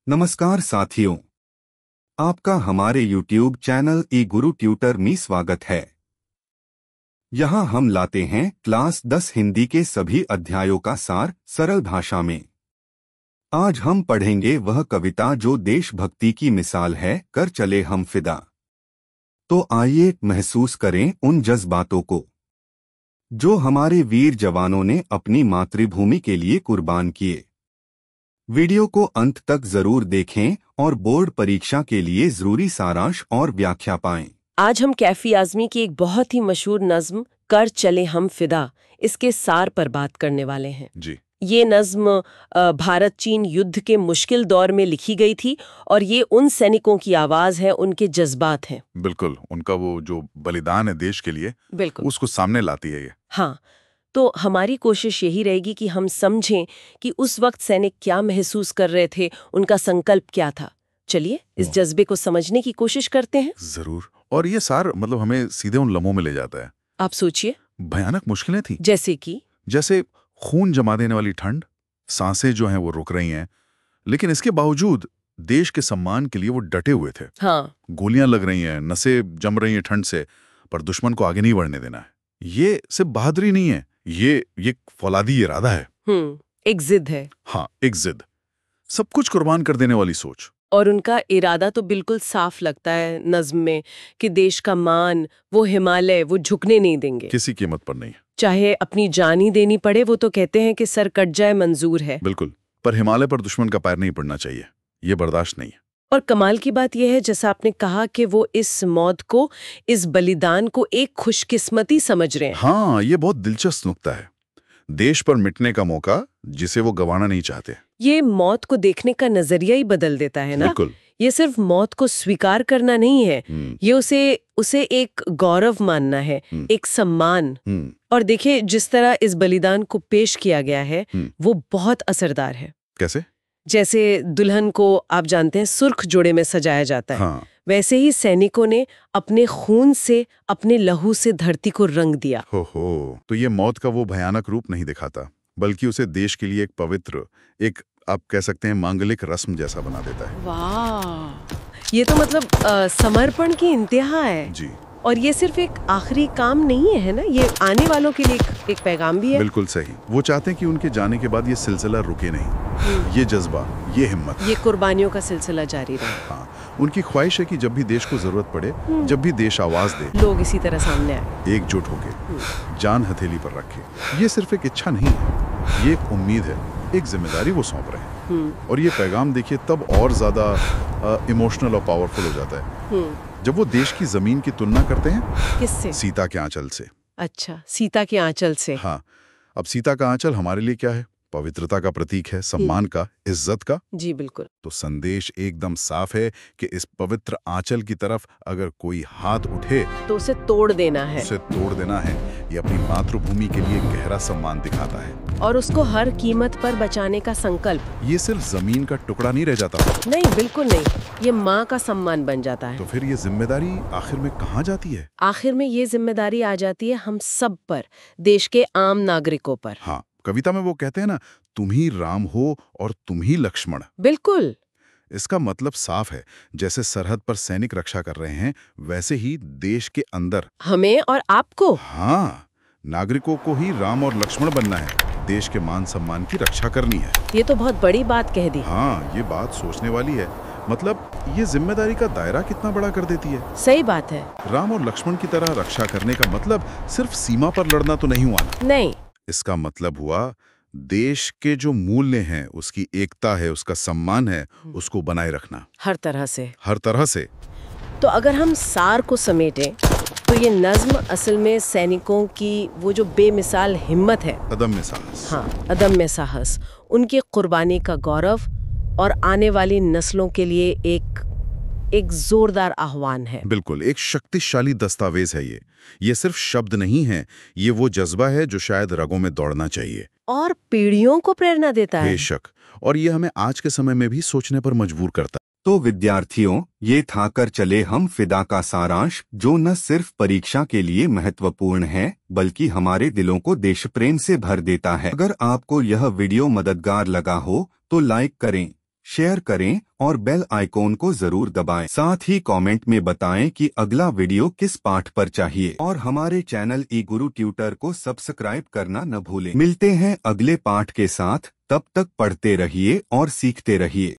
नमस्कार साथियों, आपका हमारे YouTube चैनल ई गुरु ट्यूटर में स्वागत है। यहाँ हम लाते हैं क्लास 10 हिंदी के सभी अध्यायों का सार सरल भाषा में। आज हम पढ़ेंगे वह कविता जो देशभक्ति की मिसाल है, कर चले हम फिदा। तो आइए महसूस करें उन जज्बातों को जो हमारे वीर जवानों ने अपनी मातृभूमि के लिए कुर्बान किए। वीडियो को अंत तक जरूर देखें और बोर्ड परीक्षा के लिए जरूरी सारांश और व्याख्या पाएं। आज हम कैफी आजमी की एक बहुत ही मशहूर नज्म कर चले हम फिदा इसके सार पर बात करने वाले हैं। जी। ये नज्म भारत चीन युद्ध के मुश्किल दौर में लिखी गई थी और ये उन सैनिकों की आवाज है, उनके जज्बात हैं। बिल्कुल, उनका वो जो बलिदान है देश के लिए, बिल्कुल उसको सामने लाती है ये। हाँ, तो हमारी कोशिश यही रहेगी कि हम समझें कि उस वक्त सैनिक क्या महसूस कर रहे थे, उनका संकल्प क्या था। चलिए इस जज्बे को समझने की कोशिश करते हैं। जरूर। और ये सार मतलब हमें सीधे उन लम्हों में ले जाता है। आप सोचिए, भयानक मुश्किलें थी, जैसे खून जमा देने वाली ठंड, सांसें जो हैं वो रुक रही हैं, लेकिन इसके बावजूद देश के सम्मान के लिए वो डटे हुए थे। हाँ, गोलियां लग रही हैं, नसें जम रही हैं ठंड से, पर दुश्मन को आगे नहीं बढ़ने देना है। ये सिर्फ बहादुरी नहीं है, ये फौलादी इरादा है। एक जिद है। हाँ, एक जिद, सब कुछ कुर्बान कर देने वाली सोच। और उनका इरादा तो बिल्कुल साफ लगता है नज्म में कि देश का मान, वो हिमालय, वो झुकने नहीं देंगे, किसी कीमत पर नहीं। चाहे अपनी जान ही देनी पड़े। वो तो कहते हैं कि सर कट जाए मंजूर है। बिल्कुल, पर हिमालय पर दुश्मन का पैर नहीं पड़ना चाहिए, ये बर्दाश्त नहीं है। और कमाल की बात यह है, जैसा आपने कहा, कि वो इस मौत को, इस बलिदान को एक खुशकिस्मती समझ रहे हैं। हाँ, ये बहुत दिलचस्प नुक्ता है। देश पर मिटने का मौका जिसे वो गंवाना नहीं चाहते। ये मौत को देखने का नजरिया ही बदल देता है ना। बिल्कुल। ये सिर्फ मौत को स्वीकार करना नहीं है, ये उसे एक गौरव मानना है, एक सम्मान। और देखिए जिस तरह इस बलिदान को पेश किया गया है वो बहुत असरदार है। कैसे? जैसे दुल्हन को आप जानते हैं सुर्ख जोड़े में सजाया जाता है। हाँ। वैसे ही सैनिकों ने अपने खून से, अपने लहू से धरती को रंग दिया। हो, तो ये मौत का वो भयानक रूप नहीं दिखाता, बल्कि उसे देश के लिए एक पवित्र, एक आप कह सकते हैं मांगलिक रस्म जैसा बना देता है। वाह, ये तो मतलब समर्पण की इंतहा है। जी। और ये सिर्फ एक आखिरी काम नहीं है ना, ये आने वालों के लिए एक पैगाम भी है। बिल्कुल सही। वो चाहते हैं कि उनके जाने के बाद ये सिलसिला रुके नहीं, ये जज्बा, ये हिम्मत, ये कुर्बानियों का सिलसिला जारी रहे। हाँ, उनकी ख्वाहिश है कि जब भी देश को जरूरत पड़े, जब भी देश आवाज दे, लोग इसी तरह सामने आए, एकजुट होके जान हथेली पर रखे। ये सिर्फ एक इच्छा नहीं है, ये एक उम्मीद है, एक जिम्मेदारी वो सौंप रहे हैं। और ये पैगाम देखिए तब और ज्यादा इमोशनल और पावरफुल हो जाता है जब वो देश की जमीन की तुलना करते हैं। किससे? सीता के आंचल से। अच्छा, सीता के आंचल से। हाँ, अब सीता का आंचल हमारे लिए क्या है? पवित्रता का प्रतीक है, सम्मान का, इज्जत का। जी बिल्कुल। तो संदेश एकदम साफ है कि इस पवित्र आंचल की तरफ अगर कोई हाथ उठे तो उसे तोड़ देना है। उसे तोड़ देना है। ये अपनी मातृभूमि के लिए गहरा सम्मान दिखाता है और उसको हर कीमत पर बचाने का संकल्प। ये सिर्फ जमीन का टुकड़ा नहीं रह जाता। नहीं, बिल्कुल नहीं, ये माँ का सम्मान बन जाता है। तो फिर ये जिम्मेदारी आखिर में कहाँ जाती है? आखिर में ये जिम्मेदारी आ जाती है हम सब पर, देश के आम नागरिकों पर। हाँ, कविता में वो कहते हैं ना, तुम ही राम हो और तुम ही लक्ष्मण। बिल्कुल। इसका मतलब साफ है, जैसे सरहद पर सैनिक रक्षा कर रहे हैं, वैसे ही देश के अंदर हमें और आपको, हाँ, नागरिकों को ही राम और लक्ष्मण बनना है, देश के मान सम्मान की रक्षा करनी है। ये तो बहुत बड़ी बात कह दी। हाँ, ये बात सोचने वाली है। मतलब ये जिम्मेदारी का दायरा कितना बड़ा कर देती है। सही बात है। राम और लक्ष्मण की तरह रक्षा करने का मतलब सिर्फ सीमा पर लड़ना तो नहीं हुआ ना। नहीं, इसका मतलब हुआ देश के जो मूल्य हैं, उसकी एकता है, उसका सम्मान है, उसको बनाए रखना हर तरह से, हर तरह से। तो अगर हम सार को समेटें तो ये नज्म असल में सैनिकों की वो जो बेमिसाल हिम्मत है, अदम्य साहस। हाँ, अदम्य साहस, उनकी कुर्बानी का गौरव और आने वाली नस्लों के लिए एक जोरदार आह्वान है। बिल्कुल, एक शक्तिशाली दस्तावेज है ये सिर्फ शब्द नहीं है, ये वो जज्बा है जो शायद रगों में दौड़ना चाहिए और पीढ़ियों को प्रेरणा देता है। बेशक, और ये हमें आज के समय में भी सोचने पर मजबूर करता है। तो विद्यार्थियों, ये था कर चले हम फिदा का सारांश, जो न सिर्फ परीक्षा के लिए महत्वपूर्ण है बल्कि हमारे दिलों को देश प्रेम से भर देता है। अगर आपको यह वीडियो मददगार लगा हो तो लाइक करें, शेयर करें और बेल आइकॉन को जरूर दबाएं। साथ ही कमेंट में बताएं कि अगला वीडियो किस पाठ पर चाहिए और हमारे चैनल ई गुरु ट्यूटर को सब्सक्राइब करना न भूलें। मिलते हैं अगले पाठ के साथ, तब तक पढ़ते रहिए और सीखते रहिए।